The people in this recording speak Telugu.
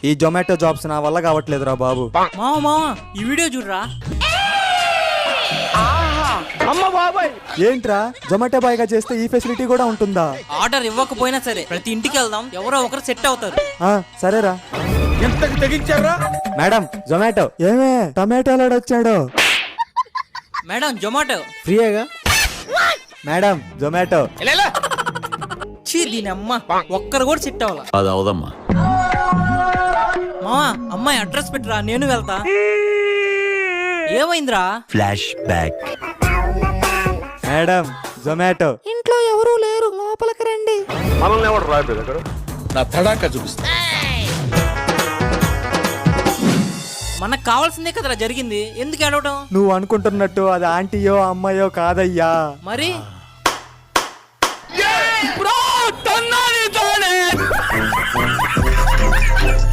ఈ జొమాటో జాబ్స్ నా వల్ల కావట్లేదురా బాబు. మావా ఈ వీడియో చూడరా. ఏంట్రా జొమాటో బాయ్ గా చేస్తే ఈ ఫెసిలిటీ కూడా ఉంటుందా? ఆర్డర్ ఇవ్వకపోయినా సరే ప్రతి ఇంటికి వెళ్దాం, ఎవరో ఒకరు సెట్ అవుతారు. సరేరా. మేడం జొమాటో. ఏమే టమాటోలో వచ్చాడు. మేడం జొమాటో ఫ్రీయేగా. మేడం జొమాటో. దీని అమ్మ ఒక్కరు కూడా సెట్ అవ్వాల. అది అవదమ్మా. మావా అమ్మాయి అడ్రస్ పెట్టరా, నేను వెళ్తా. ఏమైందిరా? Flash back. మేడం జొమాటో. ఇంట్లో ఎవరూ లేరు, లోపలికి రండి. మనల్ని ఎవరు రాయలేదు, నా తడాక చూపిస్తా. మనకు కావాల్సిందే కదరా జరిగింది, ఎందుకు ఏడవటం? నువ్వు అనుకుంటున్నట్టు అది ఆంటీయో అమ్మాయో కాదయ్యా. మరి